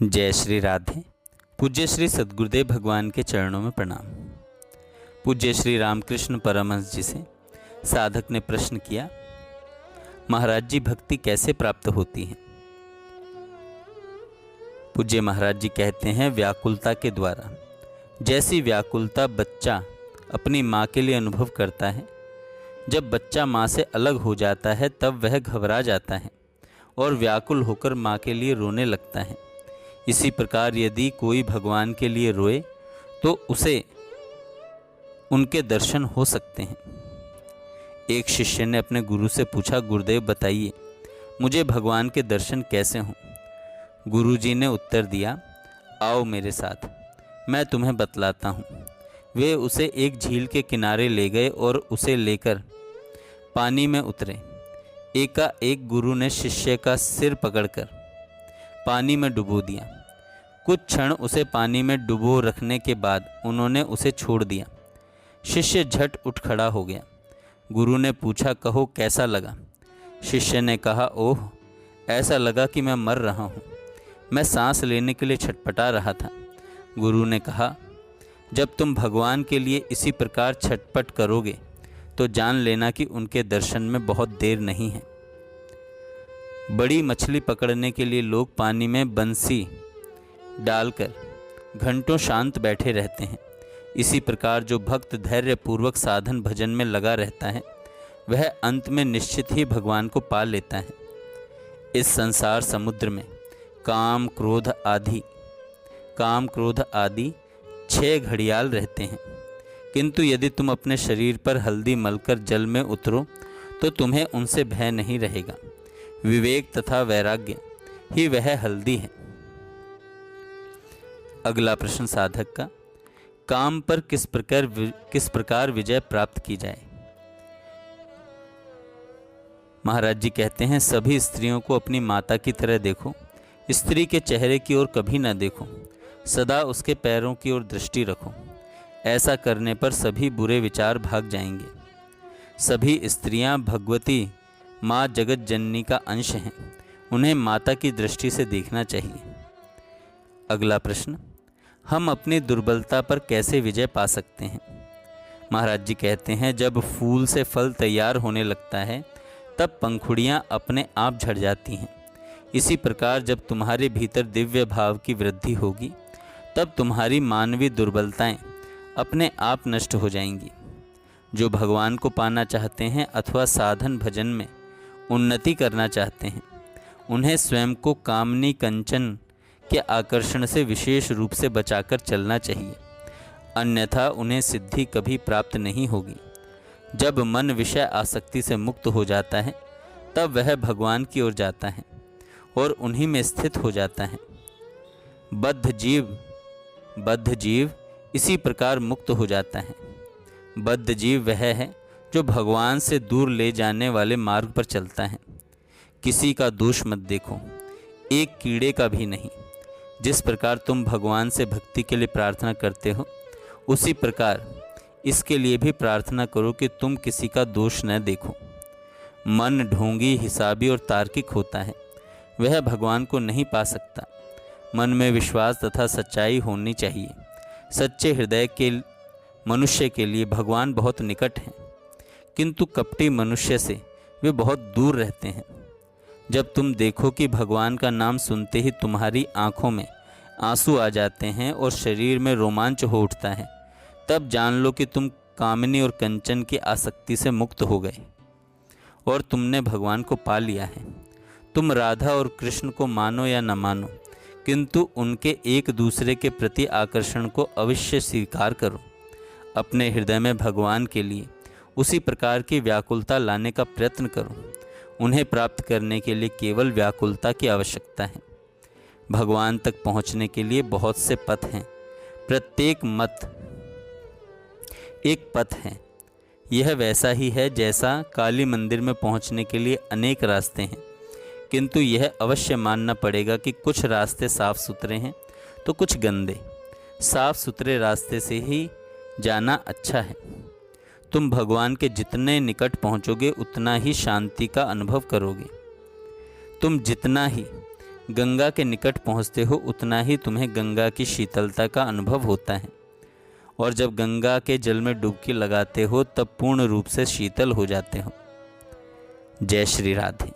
जय श्री राधे। पूज्य श्री सद्गुरुदेव भगवान के चरणों में प्रणाम। पूज्य श्री रामकृष्ण परमहंस जी से साधक ने प्रश्न किया, महाराज जी भक्ति कैसे प्राप्त होती है? पूज्य महाराज जी कहते हैं, व्याकुलता के द्वारा। जैसी व्याकुलता बच्चा अपनी माँ के लिए अनुभव करता है, जब बच्चा माँ से अलग हो जाता है तब वह घबरा जाता है और व्याकुल होकर माँ के लिए रोने लगता है। इसी प्रकार यदि कोई भगवान के लिए रोए तो उसे उनके दर्शन हो सकते हैं। एक शिष्य ने अपने गुरु से पूछा, गुरुदेव बताइए मुझे भगवान के दर्शन कैसे हों? गुरु जी ने उत्तर दिया, आओ मेरे साथ, मैं तुम्हें बतलाता हूँ। वे उसे एक झील के किनारे ले गए और उसे लेकर पानी में उतरे। एकाएक गुरु ने शिष्य का सिर पकड़कर पानी में डुबो दिया। कुछ क्षण उसे पानी में डुबो रखने के बाद उन्होंने उसे छोड़ दिया। शिष्य झट उठ खड़ा हो गया। गुरु ने पूछा, कहो कैसा लगा? शिष्य ने कहा, ओह, ऐसा लगा कि मैं मर रहा हूँ। मैं सांस लेने के लिए छटपटा रहा था। गुरु ने कहा, जब तुम भगवान के लिए इसी प्रकार छटपट करोगे तो जान लेना कि उनके दर्शन में बहुत देर नहीं है। बड़ी मछली पकड़ने के लिए लोग पानी में बंसी डालकर घंटों शांत बैठे रहते हैं। इसी प्रकार जो भक्त धैर्य पूर्वक साधन भजन में लगा रहता है वह अंत में निश्चित ही भगवान को पा लेता है। इस संसार समुद्र में काम क्रोध आदि 6 घड़ियाल रहते हैं, किंतु यदि तुम अपने शरीर पर हल्दी मलकर जल में उतरो तो तुम्हें उनसे भय नहीं रहेगा। विवेक तथा वैराग्य ही वह हल्दी है। अगला प्रश्न साधक का, काम पर किस प्रकार विजय प्राप्त की जाए? महाराज जी कहते हैं, सभी स्त्रियों को अपनी माता की तरह देखो। स्त्री के चेहरे की ओर कभी न देखो, सदा उसके पैरों की ओर दृष्टि रखो। ऐसा करने पर सभी बुरे विचार भाग जाएंगे। सभी स्त्रियां भगवती माँ जगत जननी का अंश हैं, उन्हें माता की दृष्टि से देखना चाहिए। अगला प्रश्न, हम अपनी दुर्बलता पर कैसे विजय पा सकते हैं? महाराज जी कहते हैं, जब फूल से फल तैयार होने लगता है तब पंखुड़ियाँ अपने आप झड़ जाती हैं। इसी प्रकार जब तुम्हारे भीतर दिव्य भाव की वृद्धि होगी तब तुम्हारी मानवीय दुर्बलताएं अपने आप नष्ट हो जाएंगी। जो भगवान को पाना चाहते हैं अथवा साधन भजन में उन्नति करना चाहते हैं, उन्हें स्वयं को कामनी कंचन के आकर्षण से विशेष रूप से बचाकर चलना चाहिए, अन्यथा उन्हें सिद्धि कभी प्राप्त नहीं होगी। जब मन विषय आसक्ति से मुक्त हो जाता है तब वह भगवान की ओर जाता है और उन्हीं में स्थित हो जाता है। बद्ध जीव इसी प्रकार मुक्त हो जाता है। बद्ध जीव वह है जो भगवान से दूर ले जाने वाले मार्ग पर चलता है। किसी का दोष मत देखो, एक कीड़े का भी नहीं। जिस प्रकार तुम भगवान से भक्ति के लिए प्रार्थना करते हो, उसी प्रकार इसके लिए भी प्रार्थना करो कि तुम किसी का दोष न देखो। मन ढोंगी, हिसाबी और तार्किक होता है, वह भगवान को नहीं पा सकता। मन में विश्वास तथा सच्चाई होनी चाहिए। सच्चे हृदय के मनुष्य के लिए भगवान बहुत निकट हैं, किंतु कपटी मनुष्य से वे बहुत दूर रहते हैं। जब तुम देखो कि भगवान का नाम सुनते ही तुम्हारी आंखों में आंसू आ जाते हैं और शरीर में रोमांच हो उठता है, तब जान लो कि तुम कामनी और कंचन की आसक्ति से मुक्त हो गए और तुमने भगवान को पा लिया है। तुम राधा और कृष्ण को मानो या न मानो, किंतु उनके एक दूसरे के प्रति आकर्षण को अवश्य स्वीकार करो। अपने हृदय में भगवान के लिए उसी प्रकार की व्याकुलता लाने का प्रयत्न करो। उन्हें प्राप्त करने के लिए केवल व्याकुलता की आवश्यकता है। भगवान तक पहुंचने के लिए बहुत से पथ हैं, प्रत्येक मत एक पथ है। यह वैसा ही है जैसा काली मंदिर में पहुंचने के लिए अनेक रास्ते हैं, किंतु यह अवश्य मानना पड़ेगा कि कुछ रास्ते साफ सुथरे हैं तो कुछ गंदे। साफ सुथरे रास्ते से ही जाना अच्छा है। तुम भगवान के जितने निकट पहुंचोगे उतना ही शांति का अनुभव करोगे। तुम जितना ही गंगा के निकट पहुँचते हो उतना ही तुम्हें गंगा की शीतलता का अनुभव होता है, और जब गंगा के जल में डुबकी लगाते हो तब पूर्ण रूप से शीतल हो जाते हो। जय श्री राधे।